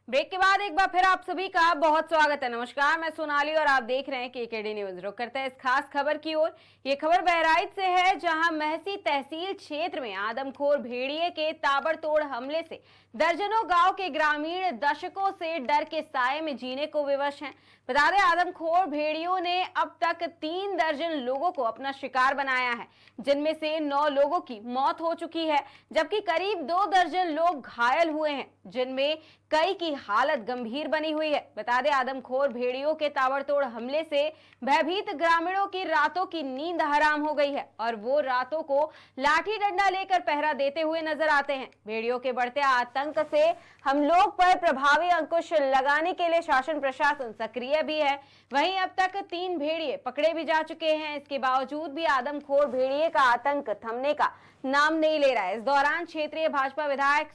Break के बाद एक बार फिर आप सभी का बहुत स्वागत है। नमस्कार, मैं सोनाली और आप देख रहे हैं केकेडी न्यूज। रुक करते हैं इस खास खबर की ओर। ये खबर बहराइच से है, जहां महसी तहसील क्षेत्र में आदमखोर भेड़िए के ताबड़तोड़ हमले से दर्जनों गांव के ग्रामीण दशकों से डर के साए में जीने को विवश हैं। बता दें, आदमखोर भेड़ियों ने अब तक 3 दर्जन लोगों को अपना शिकार बनाया है, जिनमें से 9 लोगों की मौत हो चुकी है, जबकि करीब 2 दर्जन लोग घायल हुए हैं, जिनमें कई की हालत गंभीर बनी हुई है। बता दें, आदमखोर भेड़ियों के ताबड़तोड़ हमले से भयभीत ग्रामीणों की रातों की नींद हराम हो गई है और वो रातों को लाठी डंडा लेकर पहरा देते हुए नजर आते हैं। भेड़ियों के बढ़ते आतंक से हम लोग पर प्रभावी अंकुश लगाने के लिए शासन प्रशासन सक्रिय भी है। वहीं अब तक 3 भेड़िए पकड़े भी जा चुके हैं। इसके बावजूद भी आदमखोर भेड़िए का आतंक थमने का नाम नहीं ले रहा है। इस दौरान क्षेत्रीय भाजपा विधायक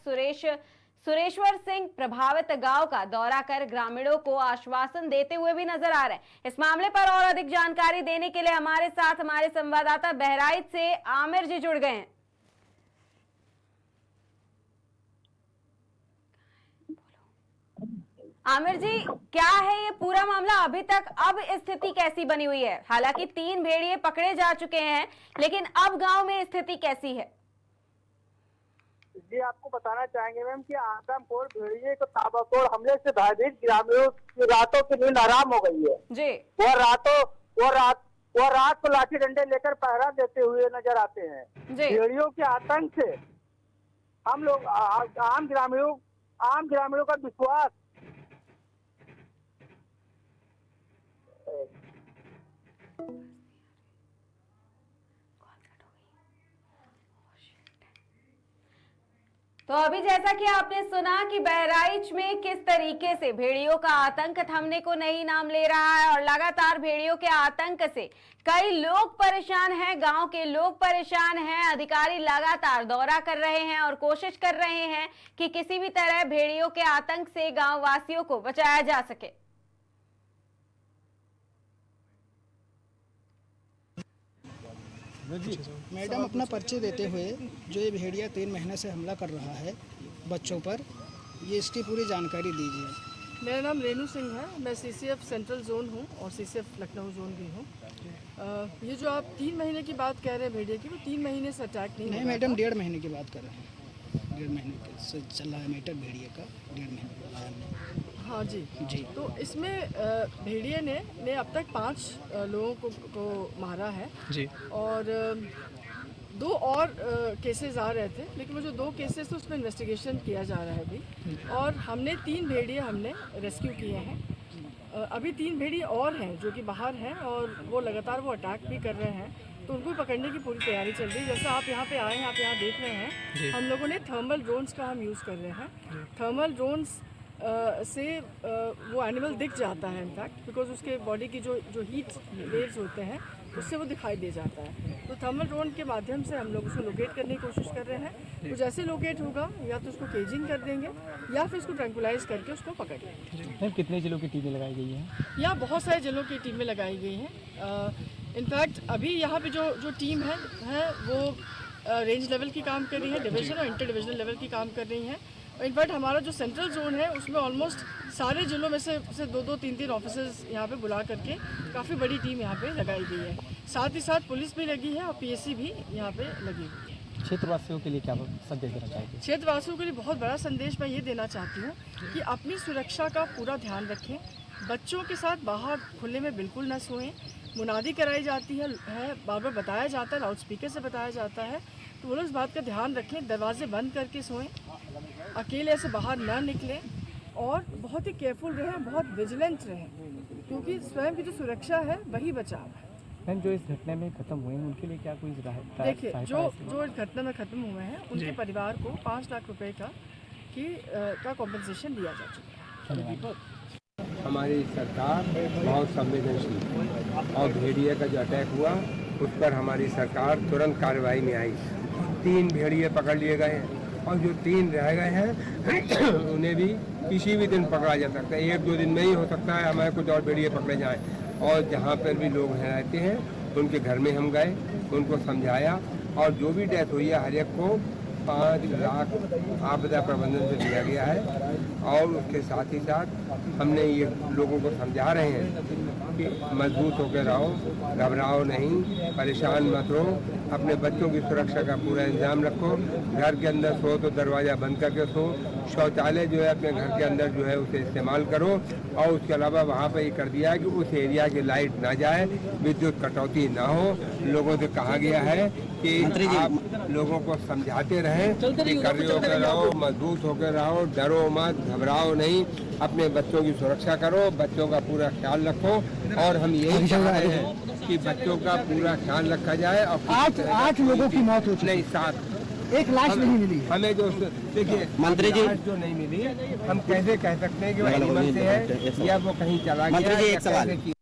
सुरेश्वर सिंह प्रभावित गांव का दौरा कर ग्रामीणों को आश्वासन देते हुए भी नजर आ रहे हैं। इस मामले पर और अधिक जानकारी देने के लिए हमारे साथ हमारे संवाददाता बहराइच से आमिर जी जुड़ गए हैं। आमिर जी, क्या है ये पूरा मामला अभी तक? अब स्थिति कैसी बनी हुई है? हालांकि 3 भेड़िए पकड़े जा चुके हैं, लेकिन अब गांव में स्थिति कैसी है? जी, आपको बताना चाहेंगे मैम कि आदमखोर भेड़िए को ताबड़तोड़ हमले से भयभीत ग्रामीणों की रातों की नींद हराम हो गई है जी। वो रात को लाठी डंडे लेकर पहरा देते हुए नजर आते हैं। भेड़ियों के आतंक से हम लोग आम ग्रामीणों का विश्वास तो अभी जैसा कि आपने सुना कि बहराइच में किस तरीके से भेड़ियों का आतंक थमने को नहीं नाम ले रहा है और लगातार भेड़ियों के आतंक से कई लोग परेशान हैं, गांव के लोग परेशान हैं। अधिकारी लगातार दौरा कर रहे हैं और कोशिश कर रहे हैं कि किसी भी तरह भेड़ियों के आतंक से गांव वासियों को बचाया जा सके। मैडम, अपना परिचय देते हुए, जो ये भेड़िया 3 महीने से हमला कर रहा है बच्चों पर, ये इसकी पूरी जानकारी दीजिए। मेरा नाम रेनू सिंह है। मैं सीसीएफ सेंट्रल जोन हूँ और सीसीएफ लखनऊ जोन भी हूँ। ये जो आप 3 महीने की बात कह रहे हैं भेड़िए की, वो 3 महीने से अटैक नहीं मैडम, 1.5 महीने की बात कर रहे हैं। 1.5 महीने से चल रहा है मैटर भेड़िए का। 1.5 महीने लाया हमने। हाँ जी। तो इसमें भेड़िए ने अब तक 5 लोगों को मारा है जी। और 2 और केसेस आ रहे थे, लेकिन वो जो 2 केसेस थे उसमें इन्वेस्टिगेशन किया जा रहा है अभी। और हमने 3 भेड़िए हमने रेस्क्यू किए हैं। अभी 3 भेड़िए और हैं जो कि बाहर हैं और वो लगातार वो अटैक भी कर रहे हैं, तो उनको पकड़ने की पूरी तैयारी चल रही है। जैसे आप यहाँ पे आए हैं, आप यहाँ देख रहे हैं, हम लोगों ने थर्मल ड्रोन्स का हम यूज़ कर रहे हैं। थर्मल ड्रोन्स से वो एनिमल दिख जाता है इनफैक्ट, बिकॉज उसके बॉडी की जो हीट वेव्स होते हैं उससे वो दिखाई दे जाता है। तो थर्मल ड्रोन के माध्यम से हम लोग उसको लोकेट करने की कोशिश कर रहे हैं। तो जैसे लोकेट होगा, या तो उसको केजिंग कर देंगे या फिर उसको ट्रैंकुलाइज करके उसको पकड़ लेंगे। कितने जिलों की टीमें लगाई गई हैं? यहाँ बहुत सारे जिलों की टीमें लगाई गई हैं। इनफैक्ट अभी यहाँ पे जो टीम है वो रेंज लेवल की काम कर रही है, डिवीजन और इंटर डिविजनल लेवल की काम कर रही है। इनफैक्ट हमारा जो सेंट्रल जोन है उसमें ऑलमोस्ट सारे जिलों में से 2-2, 3-3 ऑफिसर्स यहाँ पे बुला करके काफ़ी बड़ी टीम यहाँ पे लगाई गई है। साथ ही साथ पुलिस भी लगी है और पीएससी भी यहाँ पे लगी हुई है। क्षेत्रवासियों के लिए क्या संदेश देना चाहेंगे? क्षेत्रवासियों के लिए बहुत बड़ा संदेश मैं ये देना चाहती हूँ कि अपनी सुरक्षा का पूरा ध्यान रखें। बच्चों के साथ बाहर खुले में बिल्कुल ना सोएं। मुनादी कराई जाती है, बार बार बताया जाता है, लाउड स्पीकर से बताया जाता है, तो वो लोग इस बात का ध्यान रखें। दरवाजे बंद करके सोएं, अकेले ऐसे बाहर ना निकलें और बहुत ही केयरफुल रहें, बहुत विजिलेंट रहें, क्योंकि स्वयं की जो सुरक्षा है वही बचाव है। मैम, जो इस घटना में खत्म हुए हैं उनके लिए क्या कोई देखिए, जो इस घटना में खत्म हुए हैं उनके परिवार को 5 लाख रुपए का कॉम्पनसेशन दिया जा चुका है। हमारी सरकार बहुत संवेदनशील और भेड़िए का जो अटैक हुआ उस पर हमारी सरकार तुरंत कार्रवाई में आई। 3 भेड़िए पकड़ लिए गए हैं और जो 3 रह गए हैं उन्हें भी किसी भी दिन पकड़ा जा सकता है। 1-2 दिन में ही हो सकता है हमारे कुछ और भेड़िए पकड़े जाएं। और जहाँ पर भी लोग रहते हैं उनके घर में हम गए, उनको समझाया और जो भी डेथ हुई है हर एक को 5 लाख आपदा प्रबंधन से दिया गया है और उसके साथ ही साथ हमने ये लोगों को समझा रहे हैं कि मजबूत होकर रहो, घबराओ नहीं, परेशान मत हो, अपने बच्चों की सुरक्षा का पूरा इंतजाम रखो, घर के अंदर सो तो दरवाज़ा बंद करके सो, शौचालय जो है अपने घर के अंदर जो है उसे इस्तेमाल करो और उसके अलावा वहाँ पर ये कर दिया है कि उस एरिया की लाइट ना जाए, विद्युत कटौती ना हो। लोगों से कहा गया है कि आप लोगों को समझाते रहें कि कड़ी होकर रहो, मजबूत होकर रहो, डरो मत, घबराओ नहीं, अपने बच्चों की सुरक्षा करो, बच्चों का पूरा ख्याल रखो और हम यही चाह रहे हैं कि बच्चों का पूरा ख्याल रखा जाए। और 8 लोगों की मौत हो चुकी है, नहीं 7 एक लाश नहीं मिली। हमें जो देखिए मंत्री जी जो नहीं मिली, हम कैसे कह सकते हैं कि वो एनिमल से है या वो कहीं चला गया। मंत्री जी, एक सवाल। कैसे